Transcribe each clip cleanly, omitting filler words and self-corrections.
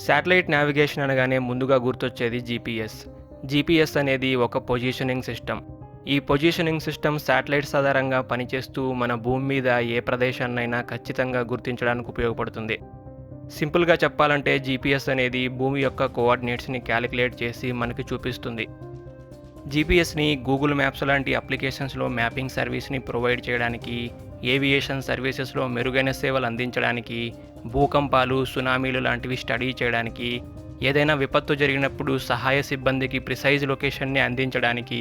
Satellite navigation అనగానే ముందుగా గుర్తొచ్చేది జీపీఎస్. జీపీఎస్ అనేది ఒక పొజిషనింగ్ సిస్టమ్. ఈ పొజిషనింగ్ సిస్టమ్ శాటిలైట్స్ ఆధారంగా పనిచేస్తూ మన భూమి మీద ఏ ప్రదేశాన్నైనా ఖచ్చితంగా గుర్తించడానికి ఉపయోగపడుతుంది. సింపుల్గా చెప్పాలంటే జీపీఎస్ అనేది భూమి యొక్క కోఆర్డినేట్స్ని క్యాలిక్యులేట్ చేసి మనకి చూపిస్తుంది. జీపీఎస్ని గూగుల్ మ్యాప్స్ లాంటి అప్లికేషన్స్లో మ్యాపింగ్ సర్వీస్ని ప్రొవైడ్ చేయడానికి, ఏవియేషన్ సర్వీసెస్లో మెరుగైన సేవలు అందించడానికి, భూకంపాలు, సునామీలు లాంటివి స్టడీ చేయడానికి, ఏదైనా విపత్తు జరిగినప్పుడు సహాయ సిబ్బందికి ప్రిసైజ్ లొకేషన్ని అందించడానికి,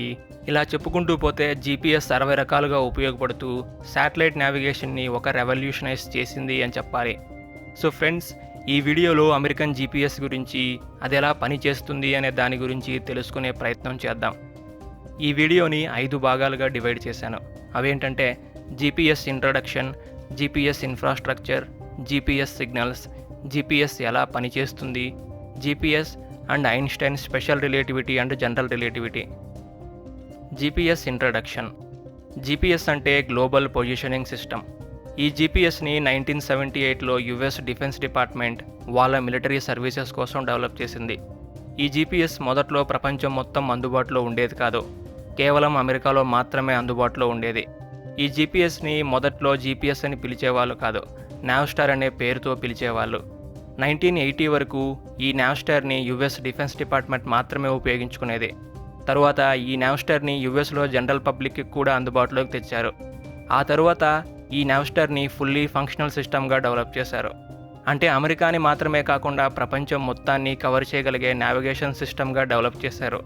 ఇలా చెప్పుకుంటూ పోతే జీపీఎస్ 60 రకాలుగా ఉపయోగపడుతూ శాటిలైట్ నావిగేషన్ని ఒక రెవల్యూషనైజ్ చేసింది అని చెప్పాలి. సో ఫ్రెండ్స్, ఈ వీడియోలో అమెరికన్ జీపీఎస్ గురించి, అది ఎలా పనిచేస్తుంది అనే దాని గురించి తెలుసుకునే ప్రయత్నం చేద్దాం. ఈ వీడియోని 5 భాగాలుగా డివైడ్ చేశాను. అవేంటంటే GPS introduction, GPS infrastructure, GPS signals, GPS ఎలా పనిచేస్తుంది, GPS and Einstein special relativity and general relativity. GPS introduction. GPS అంటే గ్లోబల్ పొజిషనింగ్ సిస్టమ్. ఈ జీపీఎస్ని 1978లో యుఎస్ డిఫెన్స్ డిపార్ట్మెంట్ వాళ్ళ మిలిటరీ సర్వీసెస్ కోసం డెవలప్ చేసింది. ఈ జీపీఎస్ మొదట్లో ప్రపంచం మొత్తం అందుబాటులో ఉండేది కాదు, కేవలం అమెరికాలో మాత్రమే అందుబాటులో ఉండేది. ఈ జీపీఎస్ని మొదట్లో జీపీఎస్ అని పిలిచేవాళ్ళు కాదు, నావ్స్టార్ అనే పేరుతో పిలిచేవాళ్ళు. 1980 వరకు ఈ నావ్స్టార్ని యుఎస్ డిఫెన్స్ డిపార్ట్మెంట్ మాత్రమే ఉపయోగించుకునేది. తరువాత ఈ నావ్స్టార్ని యుఎస్లో జనరల్ పబ్లిక్కి కూడా అందుబాటులోకి తెచ్చారు. ఆ తరువాత ఈ నావ్స్టార్ని ఫుల్లీ ఫంక్షనల్ సిస్టమ్గా డెవలప్ చేశారు. అంటే అమెరికాని మాత్రమే కాకుండా ప్రపంచం మొత్తాన్ని కవర్ చేయగలిగే నావిగేషన్ సిస్టమ్గా డెవలప్ చేశారు.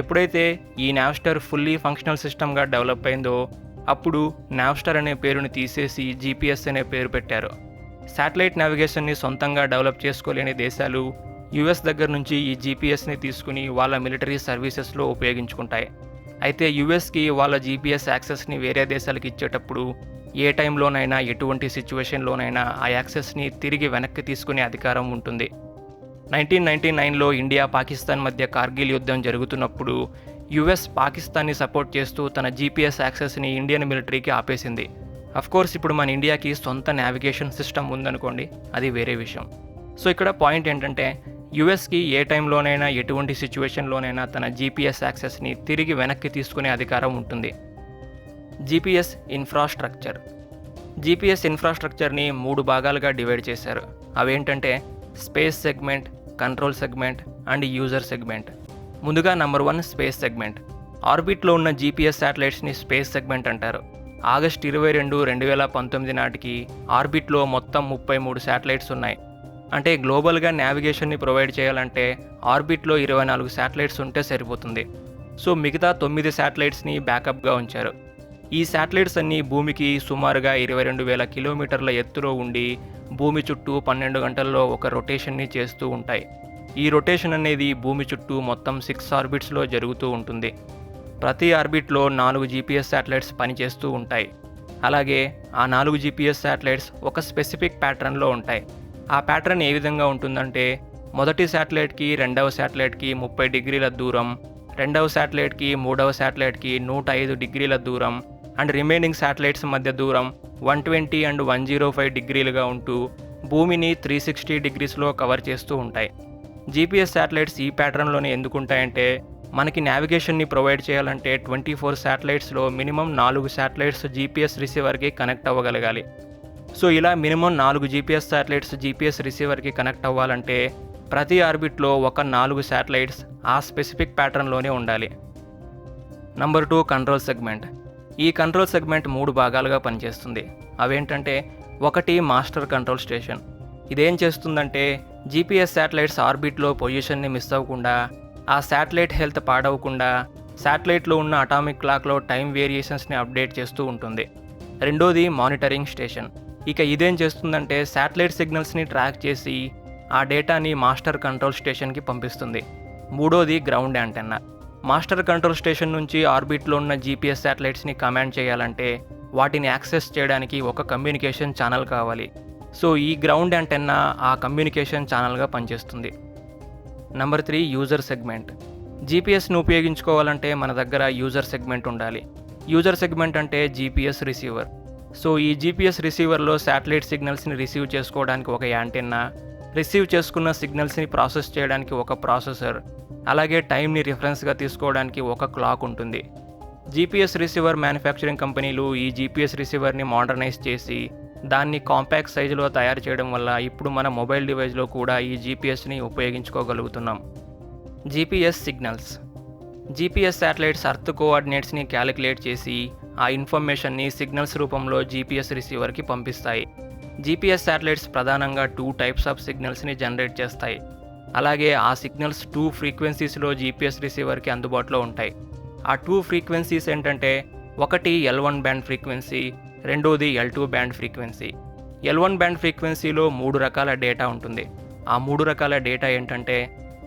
ఎప్పుడైతే ఈ నావ్స్టార్ ఫుల్లీ ఫంక్షనల్ సిస్టమ్గా డెవలప్ అయిందో అప్పుడు నావ్స్టార్ అనే పేరుని తీసేసి జీపీఎస్ అనే పేరు పెట్టారు. శాటిలైట్ నావిగేషన్ని సొంతంగా డెవలప్ చేసుకోలేని దేశాలు యుఎస్ దగ్గర నుంచి ఈ జీపీఎస్ని తీసుకుని వాళ్ళ మిలిటరీ సర్వీసెస్లో ఉపయోగించుకుంటాయి. అయితే యుఎస్కి వాళ్ళ జీపీఎస్ యాక్సెస్ని వేరే దేశాలకు ఇచ్చేటప్పుడు ఏ టైంలోనైనా, ఎటువంటి సిచ్యువేషన్లోనైనా ఆ యాక్సెస్ని తిరిగి వెనక్కి తీసుకునే అధికారం ఉంటుంది. 1999లో ఇండియా పాకిస్తాన్ మధ్య కార్గిల్ యుద్ధం జరుగుతున్నప్పుడు యుఎస్ పాకిస్తాన్ని సపోర్ట్ చేస్తూ తన జీపీఎస్ యాక్సెస్ని ఇండియన్ మిలిటరీకి ఆపేసింది. అఫ్కోర్స్ ఇప్పుడు మన ఇండియాకి సొంత నావిగేషన్ సిస్టమ్ ఉందనుకోండి, అది వేరే విషయం. సో ఇక్కడ పాయింట్ ఏంటంటే యుఎస్కి ఏ టైంలోనైనా, ఎటువంటి సిచ్యువేషన్లోనైనా తన జీపీఎస్ యాక్సెస్ని తిరిగి వెనక్కి తీసుకునే అధికారం ఉంటుంది. GPS infrastructure. జీపీఎస్ ఇన్ఫ్రాస్ట్రక్చర్ని 3 భాగాలుగా డివైడ్ చేశారు. అవేంటంటే space segment, control segment and user segment. ముందుగా నెంబర్ 1 స్పేస్ సెగ్మెంట్. ఆర్బిట్లో ఉన్న జీపీఎస్ శాటిలైట్స్ని స్పేస్ సెగ్మెంట్ అంటారు. ఆగస్టు 22, 2019 నాటికి ఆర్బిట్లో మొత్తం 33 శాటిలైట్స్ ఉన్నాయి. అంటే గ్లోబల్గా నావిగేషన్ని ప్రొవైడ్ చేయాలంటే ఆర్బిట్లో 24 శాటిలైట్స్ ఉంటే సరిపోతుంది. సో మిగతా 9 శాటిలైట్స్ని బ్యాకప్గా ఉంచారు. ఈ శాటిలైట్స్ అన్నీ భూమికి సుమారుగా 22,000 కిలోమీటర్ల ఎత్తులో ఉండి భూమి చుట్టూ 12 గంటల్లో ఒక రొటేషన్ని చేస్తూ ఉంటాయి. ఈ రొటేషన్ అనేది భూమి చుట్టూ మొత్తం 6 ఆర్బిట్స్లో జరుగుతూ ఉంటుంది. ప్రతి ఆర్బిట్లో 4 జీపీఎస్ శాటిలైట్స్ పనిచేస్తూ ఉంటాయి. అలాగే ఆ 4 జీపీఎస్ శాటిలైట్స్ ఒక స్పెసిఫిక్ ప్యాటర్న్లో ఉంటాయి. ఆ ప్యాటర్న్ ఏ విధంగా ఉంటుందంటే మొదటి శాటిలైట్కి రెండవ శాటిలైట్కి 30 డిగ్రీల దూరం, రెండవ శాటిలైట్కి మూడవ శాటిలైట్కి 105 డిగ్రీల దూరం అండ్ రిమైనింగ్ శాటిలైట్స్ మధ్య దూరం 120 అండ్ 105 డిగ్రీలుగా ఉంటూ భూమిని 360 డిగ్రీస్లో కవర్ చేస్తూ ఉంటాయి. జీపీఎస్ శాటిలైట్స్ ఈ ప్యాటర్న్లోనే ఎందుకుంటాయంటే మనకి నావిగేషన్ని ప్రొవైడ్ చేయాలంటే 24 శాటిలైట్స్లో మినిమం 4 శాటిలైట్స్ జీపీఎస్ రిసీవర్కి కనెక్ట్ అవ్వగలగాలి. సో ఇలా మినిమం 4 జీపీఎస్ శాటిలైట్స్ జీపీఎస్ రిసీవర్కి కనెక్ట్ అవ్వాలంటే ప్రతి ఆర్బిట్లో ఒక 4 శాటిలైట్స్ ఆ స్పెసిఫిక్ ప్యాటర్న్లోనే ఉండాలి. Number 2 control segment. ఈ కంట్రోల్ సెగ్మెంట్ 3 భాగాలుగా పనిచేస్తుంది. అవేంటంటే 1 మాస్టర్ కంట్రోల్ స్టేషన్. ఇదేం చేస్తుందంటే జీపీఎస్ శాటిలైట్స్ ఆర్బిట్లో పొజిషన్ని మిస్ అవ్వకుండా, ఆ శాటిలైట్ హెల్త్ పాడవకుండా శాటిలైట్లో ఉన్న అటామిక్ క్లాక్లో టైం వేరియేషన్స్ని అప్డేట్ చేస్తూ ఉంటుంది. రెండోది మానిటరింగ్ స్టేషన్. ఇక ఇదేం చేస్తుందంటే శాటిలైట్ సిగ్నల్స్ని ట్రాక్ చేసి ఆ డేటాని మాస్టర్ కంట్రోల్ స్టేషన్కి పంపిస్తుంది. మూడోది ground antenna. Master control station నుంచి ఆర్బిట్లో ఉన్న జీపీఎస్ శాటిలైట్స్ని కమాండ్ చేయాలంటే వాటిని యాక్సెస్ చేయడానికి ఒక కమ్యూనికేషన్ ఛానల్ కావాలి. సో ఈ గ్రౌండ్ యాంటెన్నా ఆ కమ్యూనికేషన్ ఛానల్గా పనిచేస్తుంది. Number 3 user segment. జీపీఎస్ను ఉపయోగించుకోవాలంటే మన దగ్గర యూజర్ సెగ్మెంట్ ఉండాలి. యూజర్ సెగ్మెంట్ అంటే జీపీఎస్ రిసీవర్. సో ఈ జీపీఎస్ రిసీవర్లో శాటిలైట్ సిగ్నల్స్ని రిసీవ్ చేసుకోవడానికి ఒక యాంటెన్నా, రిసీవ్ చేసుకున్న సిగ్నల్స్ని ప్రాసెస్ చేయడానికి ఒక ప్రాసెసర్, అలాగే టైంని రిఫరెన్స్గా తీసుకోవడానికి ఒక క్లాక్ ఉంటుంది. జీపీఎస్ రిసీవర్ మ్యానుఫ్యాక్చరింగ్ కంపెనీలు ఈ జీపీఎస్ రిసీవర్ని మోడర్నైజ్ చేసి దాన్ని కాంపాక్ట్ సైజులో తయారు చేయడం వల్ల ఇప్పుడు మన మొబైల్ డివైస్లో కూడా ఈ జీపీఎస్ని ఉపయోగించుకోగలుగుతున్నాం. GPS signals. GPS satellites earth కోఆర్డినేట్స్ని క్యాలిక్యులేట్ చేసి ఆ ఇన్ఫర్మేషన్ని సిగ్నల్స్ రూపంలో జీపీఎస్ రిసీవర్కి పంపిస్తాయి. జీపీఎస్ శాటిలైట్స్ ప్రధానంగా 2 టైప్స్ ఆఫ్ సిగ్నల్స్ని జనరేట్ చేస్తాయి. అలాగే ఆ సిగ్నల్స్ 2 ఫ్రీక్వెన్సీస్లో జీపీఎస్ రిసీవర్కి అందుబాటులో ఉంటాయి. ఆ 2 ఫ్రీక్వెన్సీస్ ఏంటంటే, ఒకటి L1 బ్యాండ్ ఫ్రీక్వెన్సీ, రెండోది L2 band frequency. L1 band ఫ్రీక్వెన్సీలో 3 రకాల డేటా ఉంటుంది. ఆ 3 రకాల డేటా ఏంటంటే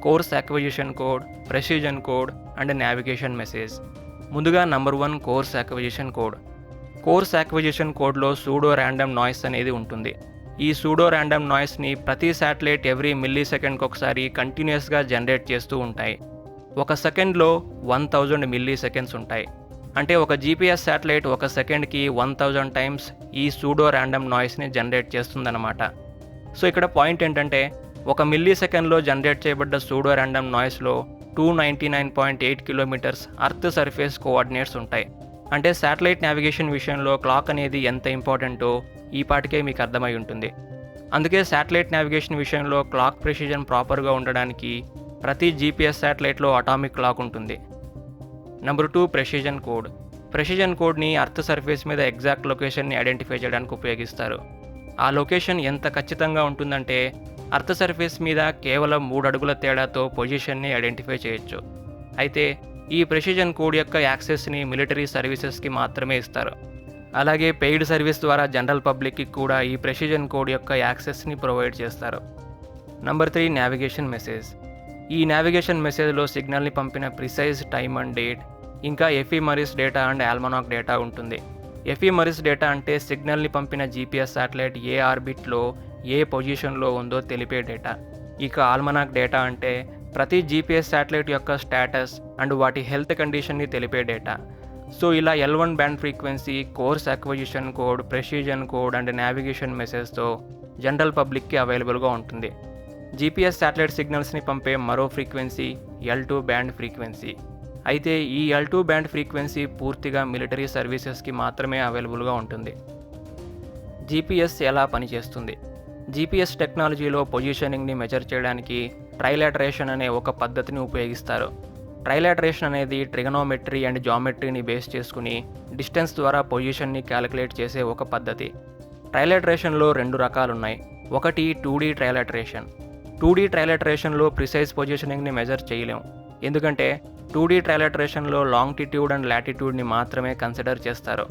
course acquisition code, precision code and navigation message. ముందుగా నంబర్ 1 కోర్స్ అక్విజిషన్ కోడ్. కోర్స్ అక్విజిషన్ కోడ్లో సూడో ర్యాండమ్ నాయిస్ అనేది ఉంటుంది. ఈ సూడో ర్యాండమ్ నాయిస్ని ప్రతి శాటిలైట్ ఎవ్రీ మిల్లీ సెకండ్కి ఒకసారి కంటిన్యూస్గా జనరేట్ చేస్తూ ఉంటాయి. ఒక సెకండ్లో 1000 మిల్లీ సెకండ్స్ ఉంటాయి. అంటే ఒక జీపీఎస్ శాటిలైట్ ఒక సెకండ్కి 1000 టైమ్స్ ఈ సూడో ర్యాండమ్ నాయిస్ని జనరేట్ చేస్తుందన్నమాట. సో ఇక్కడ పాయింట్ ఏంటంటే, ఒక మిల్లీ సెకండ్లో జనరేట్ చేయబడ్డ సూడో ర్యాండమ్ నాయిస్లో 299.8 కిలోమీటర్స్ అర్త్ సర్ఫేస్ కోఆర్డినేట్స్ ఉంటాయి. అంటే శాటిలైట్ నావిగేషన్ విషయంలో క్లాక్ అనేది ఎంత ఇంపార్టెంటో ఈ పాటికే మీకు అర్థమై ఉంటుంది. అందుకే శాటిలైట్ నావిగేషన్ విషయంలో క్లాక్ ప్రెసిజన్ ప్రాపర్గా ఉండడానికి ప్రతి జీపీఎస్ శాటిలైట్లో అటామిక్ క్లాక్ ఉంటుంది. Number 2 precision code. ప్రెసిజన్ కోడ్ని అర్త్ సర్ఫేస్ మీద ఎగ్జాక్ట్ లొకేషన్ని ఐడెంటిఫై చేయడానికి ఉపయోగిస్తారు. ఆ లొకేషన్ ఎంత ఖచ్చితంగా ఉంటుందంటే అర్త్ సర్ఫేస్ మీద కేవలం 3 అడుగుల తేడాతో పొజిషన్ని ఐడెంటిఫై చేయొచ్చు. అయితే ఈ ప్రెసిజన్ కోడ్ యొక్క యాక్సెస్ని మిలిటరీ సర్వీసెస్కి మాత్రమే ఇస్తారు. అలాగే పెయిడ్ సర్వీస్ ద్వారా జనరల్ పబ్లిక్కి కూడా ఈ ప్రెసిజన్ కోడ్ యొక్క యాక్సెస్ని ప్రొవైడ్ చేస్తారు. Number 3 navigation message. ఈ నావిగేషన్ మెసేజ్లో సిగ్నల్ని పంపిన ప్రిసైజ్ టైమ్ అండ్ డేట్, ఇంకా ఎఫిమరిస్ డేటా అండ్ ఆల్మనాక్ డేటా ఉంటుంది. ఎఫిమరిస్ డేటా అంటే సిగ్నల్ని పంపిన జీపీఎస్ శాటిలైట్ ఏ ఆర్బిట్లో ఏ పొజిషన్లో ఉందో తెలిపే డేటా. ఇక ఆల్మనాక్ డేటా అంటే ప్రతి జీపీఎస్ శాటిలైట్ యొక్క స్టేటస్ అండ్ వాటి హెల్త్ కండిషన్ని తెలిపే డేటా. సో ఇలా L1 band frequency, course acquisition code, precision code and navigation మెసేజ్తో జనరల్ పబ్లిక్కి అవైలబుల్గా ఉంటుంది. జీపీఎస్ శాటిలైట్ సిగ్నల్స్ని పంపే మరో ఫ్రీక్వెన్సీ L2 బ్యాండ్ ఫ్రీక్వెన్సీ. అయితే ఈ L2 బ్యాండ్ ఫ్రీక్వెన్సీ పూర్తిగా మిలిటరీ సర్వీసెస్కి మాత్రమే అవైలబుల్గా ఉంటుంది. జీపీఎస్ ఎలా పనిచేస్తుంది? జీపీఎస్ టెక్నాలజీలో పొజిషనింగ్ని మెజర్ చేయడానికి ట్రైలాటరేషన్ అనే ఒక పద్ధతిని ఉపయోగిస్తారు. ట్రైలాటరేషన్ అనేది ట్రిగనోమెట్రీ అండ్ జామెట్రీని బేస్ చేసుకుని డిస్టెన్స్ ద్వారా పొజిషన్ని క్యాలిక్యులేట్ చేసే ఒక పద్ధతి. ట్రైలాటరేషన్లో 2 రకాలున్నాయి. ఒకటి 2D ట్రైలాటరేషన్. 2D ట్రైలాటరేషన్లో ప్రిసైజ్ పొజిషనింగ్ని మెజర్ చేయలేం. ఎందుకంటే 2D ట్రైలాటరేషన్లో లాంగిట్యూడ్ అండ్ లాటిట్యూడ్ని మాత్రమే కన్సిడర్ చేస్తారు.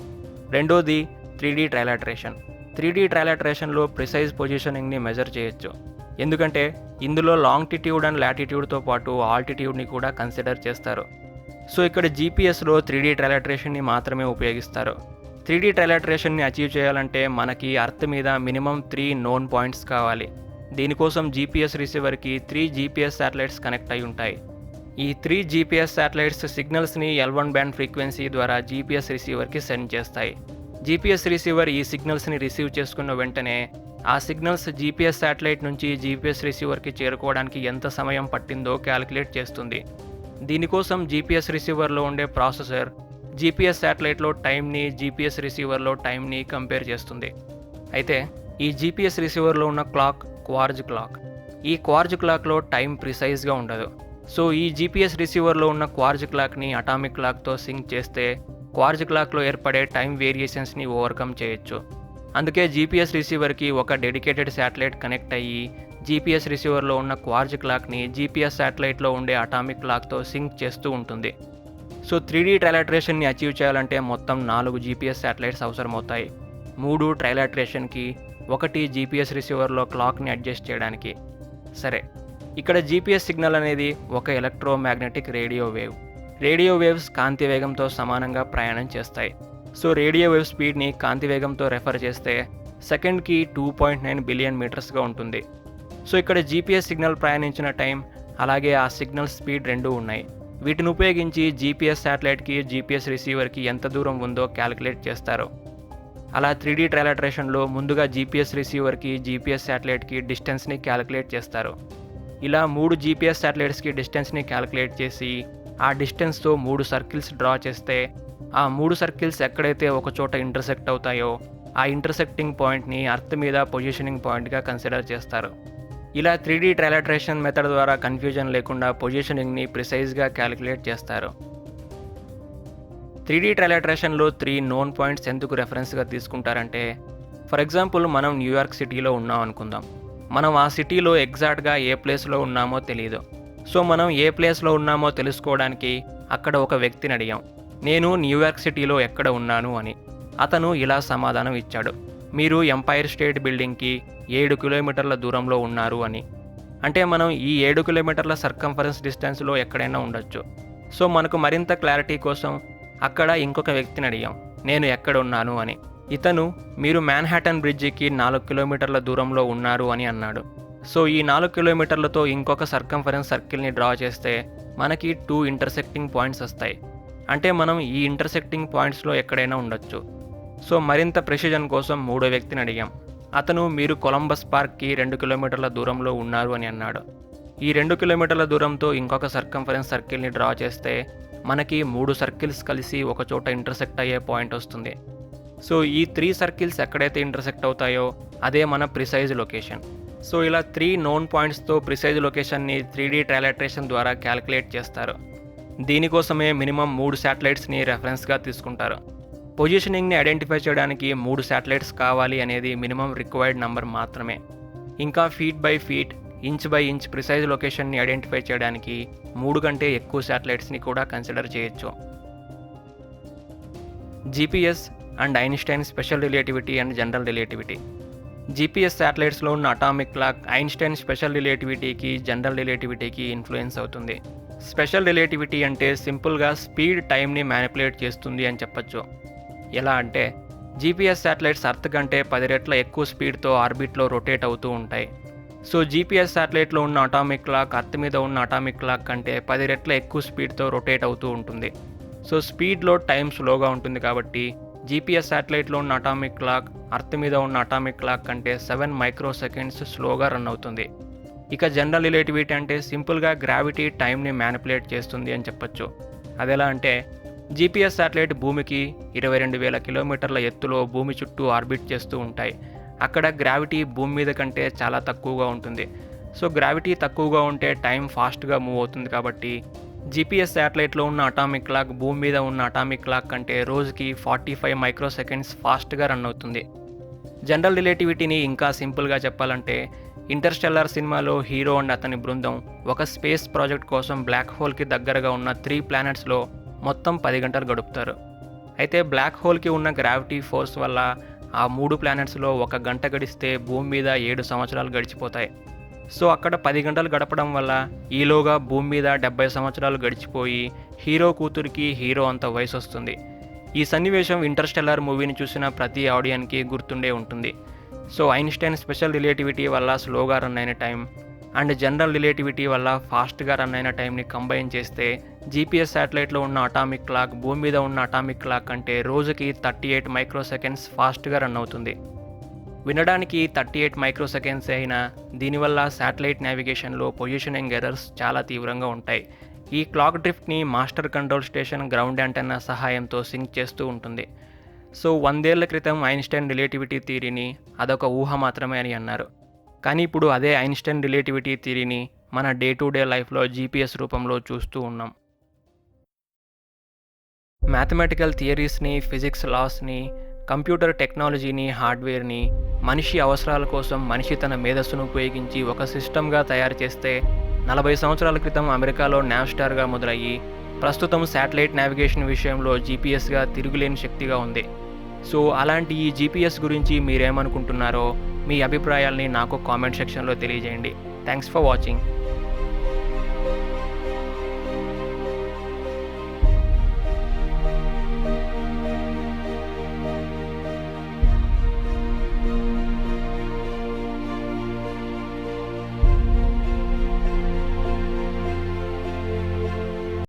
రెండోది 3D ట్రైలాటరేషన్. 3D ట్రైలాటరేషన్లో ప్రిసైజ్ పొజిషనింగ్ని మెజర్ చేయొచ్చు. ఎందుకంటే ఇందులో లాంగిట్యూడ్ అండ్ లాటిట్యూడ్తో పాటు ఆల్టిట్యూడ్ని కూడా కన్సిడర్ చేస్తారు. సో ఇక్కడ జీపీఎస్లో 3D ట్రైలాటరేషన్ని మాత్రమే ఉపయోగిస్తారు. 3D ట్రైలాటరేషన్ని అచీవ్ చేయాలంటే మనకి అర్త్ మీద మినిమం 3 నోన్ పాయింట్స్ కావాలి. దీనికోసం జీపీఎస్ రిసీవర్కి 3 జీపీఎస్ శాటిలైట్స్ కనెక్ట్ అయి ఉంటాయి. ఈ 3 జీపీఎస్ శాటిలైట్స్ సిగ్నల్స్ని L1 బ్యాండ్ ఫ్రీక్వెన్సీ ద్వారా జీపీఎస్ రిసీవర్కి సెండ్ చేస్తాయి. జీపీఎస్ రిసీవర్ ఈ సిగ్నల్స్ని రిసీవ్ చేసుకున్న వెంటనే ఆ సిగ్నల్స్ జీపీఎస్ శాటిలైట్ నుంచి జీపీఎస్ రిసీవర్కి చేరుకోవడానికి ఎంత సమయం పట్టిందో క్యాలిక్యులేట్ చేస్తుంది. దీనికోసం జీపీఎస్ రిసీవర్లో ఉండే ప్రాసెసర్ జీపీఎస్ శాటిలైట్లో టైంని, జీపీఎస్ రిసీవర్లో టైంని కంపేర్ చేస్తుంది. అయితే ఈ జీపీఎస్ రిసీవర్లో ఉన్న క్లాక్ క్వార్జ్ క్లాక్. ఈ క్వార్జ్ క్లాక్లో టైం ప్రిసైజ్గా ఉండదు. సో ఈ జీపీఎస్ రిసీవర్లో ఉన్న క్వార్జ్ క్లాక్ని అటామిక్ క్లాక్తో సింక్ చేస్తే క్వార్జ్ క్లాక్లో ఏర్పడే టైం వేరియేషన్స్ని ఓవర్కమ్ చేయొచ్చు. అందుకే జీపీఎస్ రిసీవర్కి ఒక డెడికేటెడ్ శాటిలైట్ కనెక్ట్ అయ్యి జీపీఎస్ రిసీవర్లో ఉన్న క్వార్జ్ క్లాక్ని జీపీఎస్ శాటిలైట్లో ఉండే అటామిక్ క్లాక్తో సింక్ చేస్తూ ఉంటుంది. సో 3D ట్రైలాటరేషన్ని అచీవ్ చేయాలంటే మొత్తం 4 జీపీఎస్ శాటిలైట్స్ అవసరమవుతాయి. 3 ట్రైలాటరేషన్కి, 1 జీపీఎస్ రిసీవర్లో క్లాక్ని అడ్జస్ట్ చేయడానికి. సరే, ఇక్కడ జీపీఎస్ సిగ్నల్ అనేది ఒక electromagnetic radio wave. Radio waves కాంతి వేగంతో సమానంగా ప్రయాణం చేస్తాయి. సో రేడియో వేవ్ స్పీడ్ని కాంతి వేగంతో రెఫర్ చేస్తే సెకండ్కి 2.9 బిలియన్ మీటర్స్గా ఉంటుంది. సో ఇక్కడ జీపీఎస్ సిగ్నల్ ప్రయాణించిన టైం అలాగే ఆ సిగ్నల్ స్పీడ్ రెండూ ఉన్నాయి. వీటిని ఉపయోగించి జీపీఎస్ శాటిలైట్కి, జీపీఎస్ రిసీవర్కి ఎంత దూరం ఉందో క్యాలిక్యులేట్ చేస్తారు. అలా 3D ట్రైలాటరేషన్లో ముందుగా జీపీఎస్ రిసీవర్కి, జీపీఎస్ శాటిలైట్కి డిస్టెన్స్ని క్యాలిక్యులేట్ చేస్తారు. ఇలా 3 జీపీఎస్ శాటిలైట్స్కి డిస్టెన్స్ని క్యాలిక్యులేట్ చేసి ఆ డిస్టెన్స్తో 3 సర్కిల్స్ డ్రా చేస్తే ఆ 3 సర్కిల్స్ ఎక్కడైతే ఒక చోట ఇంటర్సెక్ట్ అవుతాయో ఆ ఇంటర్సెక్టింగ్ పాయింట్ని అర్త్ మీద పొజిషనింగ్ పాయింట్గా కన్సిడర్ చేస్తారు. ఇలా 3D ట్రైలాటరేషన్ మెథడ్ ద్వారా కన్ఫ్యూజన్ లేకుండా పొజిషనింగ్ని ప్రిసైజ్గా క్యాలిక్యులేట్ చేస్తారు. 3D ట్రైలాటరేషన్లో 3 నోన్ పాయింట్స్ ఎందుకు రెఫరెన్స్గా తీసుకుంటారంటే, ఫర్ ఎగ్జాంపుల్ మనం న్యూయార్క్ సిటీలో ఉన్నాం అనుకుందాం. మనం ఆ సిటీలో ఎగ్జాక్ట్గా ఏ ప్లేస్లో ఉన్నామో తెలియదు. సో మనం ఏ ప్లేస్లో ఉన్నామో తెలుసుకోవడానికి అక్కడ ఒక వ్యక్తిని అడిగాం, నేను న్యూయార్క్ సిటీలో ఎక్కడ ఉన్నాను అని. అతను ఇలా సమాధానం ఇచ్చాడు, మీరు ఎంపైర్ స్టేట్ బిల్డింగ్కి 7 కిలోమీటర్ల దూరంలో ఉన్నారు అని. అంటే మనం ఈ 7 కిలోమీటర్ల సర్కంఫరెన్స్ డిస్టెన్స్లో ఎక్కడైనా ఉండొచ్చు. సో మనకు మరింత క్లారిటీ కోసం అక్కడ ఇంకొక వ్యక్తిని అడిగాం, నేను ఎక్కడ ఉన్నాను అని. ఇతను మీరు మ్యాన్హాటన్ బ్రిడ్జికి 4 కిలోమీటర్ల దూరంలో ఉన్నారు అని అన్నాడు. సో ఈ 4 కిలోమీటర్లతో ఇంకొక సర్కంఫరెన్స్ సర్కిల్ని డ్రా చేస్తే మనకి 2 ఇంటర్సెక్టింగ్ పాయింట్స్ వస్తాయి. అంటే మనం ఈ ఇంటర్సెక్టింగ్ పాయింట్స్లో ఎక్కడైనా ఉండొచ్చు. సో మరింత ప్రెసిజన్ కోసం 3వ వ్యక్తిని అడిగాం. అతను మీరు కొలంబస్ పార్క్కి 2 కిలోమీటర్ల దూరంలో ఉన్నారు అని అన్నాడు. ఈ 2 కిలోమీటర్ల దూరంతో ఇంకొక సర్కంఫరెన్స్ సర్కిల్ని డ్రా చేస్తే మనకి 3 సర్కిల్స్ కలిసి ఒక చోట ఇంటర్సెక్ట్ అయ్యే పాయింట్ వస్తుంది. సో ఈ 3 సర్కిల్స్ ఎక్కడైతే ఇంటర్సెక్ట్ అవుతాయో అదే మన ప్రిసైజ్ లొకేషన్. సో ఇలా 3 నోన్ పాయింట్స్తో ప్రిసైజ్ లొకేషన్ని 3D ట్రైలాటరేషన్ ద్వారా క్యాలిక్యులేట్ చేస్తారు. దీనికోసమే మినిమం 3 శాటిలైట్స్ని రెఫరెన్స్గా తీసుకుంటారు. పొజిషనింగ్ని ఐడెంటిఫై చేయడానికి 3 శాటిలైట్స్ కావాలి అనేది మినిమం రిక్వైర్డ్ నంబర్ మాత్రమే. ఇంకా feet by feet, inch by inch precise లొకేషన్ని ఐడెంటిఫై చేయడానికి 3 కంటే ఎక్కువ శాటిలైట్స్ని కూడా కన్సిడర్ చేయొచ్చు. GPS and Einstein special relativity and general relativity. GPS శాటిలైట్స్లో ఉన్న అటామిక్ క్లాక్ ఐన్స్టైన్ స్పెషల్ రిలేటివిటీకి, జనరల్ రిలేటివిటీకి ఇన్ఫ్లుయెన్స్ అవుతుంది. స్పెషల్ రిలేటివిటీ అంటే సింపుల్గా స్పీడ్ టైంని మ్యానిపులేట్ చేస్తుంది అని చెప్పొచ్చు. ఎలా అంటే జీపీఎస్ శాటిలైట్స్ అర్త్ కంటే 10 రెట్ల ఎక్కువ స్పీడ్తో ఆర్బిట్లో రొటేట్ అవుతూ ఉంటాయి. సో జీపీఎస్ శాటిలైట్లో ఉన్న అటామిక్ క్లాక్ అర్త్ మీద ఉన్న అటామిక్ క్లాక్ కంటే 10 రెట్ల ఎక్కువ స్పీడ్తో రొటేట్ అవుతూ ఉంటుంది. సో స్పీడ్లో టైం స్లోగా ఉంటుంది కాబట్టి జీపీఎస్ శాటిలైట్లో ఉన్న అటామిక్ క్లాక్ అర్త్ మీద ఉన్న అటామిక్ క్లాక్ కంటే 7 మైక్రో సెకండ్స్ స్లోగా రన్ అవుతుంది. ఇక జనరల్ రిలేటివిటీ అంటే సింపుల్గా గ్రావిటీ టైంని మ్యానిపులేట్ చేస్తుంది అని చెప్పొచ్చు. అదెలా అంటే జీపీఎస్ శాటిలైట్ భూమికి 22,000 కిలోమీటర్ల ఎత్తులో భూమి చుట్టూ ఆర్బిట్ చేస్తూ ఉంటాయి. అక్కడ గ్రావిటీ భూమి మీద కంటే చాలా తక్కువగా ఉంటుంది. సో గ్రావిటీ తక్కువగా ఉంటే టైం ఫాస్ట్గా మూవ్ అవుతుంది కాబట్టి జీపీఎస్ శాటిలైట్లో ఉన్న అటామిక్ క్లాక్ భూమి మీద ఉన్న అటామిక్ క్లాక్ కంటే రోజుకి 45 మైక్రో సెకండ్స్ ఫాస్ట్గా రన్ అవుతుంది. జనరల్ రిలేటివిటీని ఇంకా సింపుల్గా చెప్పాలంటే ఇంటర్స్టెల్లార్ సినిమాలో హీరో అండ్ అతని బృందం ఒక స్పేస్ ప్రాజెక్ట్ కోసం బ్లాక్ హోల్కి దగ్గరగా ఉన్న 3 ప్లానెట్స్లో మొత్తం 10 గంటలు గడుపుతారు. అయితే బ్లాక్ హోల్కి ఉన్న గ్రావిటీ ఫోర్స్ వల్ల ఆ 3 ప్లానెట్స్లో 1 గంట గడిస్తే భూమి మీద 7 సంవత్సరాలు గడిచిపోతాయి. సో అక్కడ 10 గంటలు గడపడం వల్ల ఈలోగా భూమి మీద 70 సంవత్సరాలు గడిచిపోయి హీరో కూతురికి హీరో అంత వయసు వస్తుంది. ఈ సన్నివేశం ఇంటర్స్టెల్లార్ మూవీని చూసిన ప్రతి ఆడియన్కి గుర్తుండే ఉంటుంది. సో ఐన్స్టైన్ స్పెషల్ రిలేటివిటీ వల్ల స్లోగా రన్ అయిన టైం అండ్ జనరల్ రిలేటివిటీ వల్ల ఫాస్ట్గా రన్ అయిన టైంని కంబైన్ చేస్తే జీపీఎస్ శాటిలైట్లో ఉన్న అటామిక్ క్లాక్ భూమి మీద ఉన్న అటామిక్ క్లాక్ అంటే రోజుకి 38 మైక్రో సెకండ్స్ ఫాస్ట్గా రన్ అవుతుంది. వినడానికి 38 మైక్రో సెకండ్స్ అయినా దీనివల్ల శాటిలైట్ నావిగేషన్లో పొజిషనింగ్ ఎర్రర్స్ చాలా తీవ్రంగా ఉంటాయి. ఈ క్లాక్ డ్రిఫ్ట్ని master control station ground antenna సహాయంతో సింక్ చేస్తూ ఉంటుంది. సో 100 ఏళ్ల క్రితం ఐన్స్టైన్ రిలేటివిటీ థియరీని అదొక ఊహ మాత్రమే అని అన్నారు. కానీ ఇప్పుడు అదే ఐన్స్టైన్ రిలేటివిటీ థియరీని మన డే టు డే లైఫ్లో జీపీఎస్ రూపంలో చూస్తూ ఉన్నాం. మ్యాథమెటికల్ థియరీస్ని, ఫిజిక్స్ లాస్ని, కంప్యూటర్ టెక్నాలజీని, హార్డ్వేర్ని మనిషి అవసరాల కోసం మనిషి తన మేధస్సును ఉపయోగించి ఒక సిస్టమ్గా తయారు చేస్తే 40 సంవత్సరాల క్రితం అమెరికాలో నావ్స్టార్గా మొదలయ్యి ప్రస్తుతం శాటిలైట్ నావిగేషన్ విషయంలో జీపీఎస్గా తిరుగులేని శక్తిగా ఉంది. సో అలాంటి ఈ జీపీఎస్ గురించి మీరేమనుకుంటున్నారో మీ అభిప్రాయాల్ని నాకు కామెంట్ సెక్షన్లో తెలియజేయండి. Thanks for watching.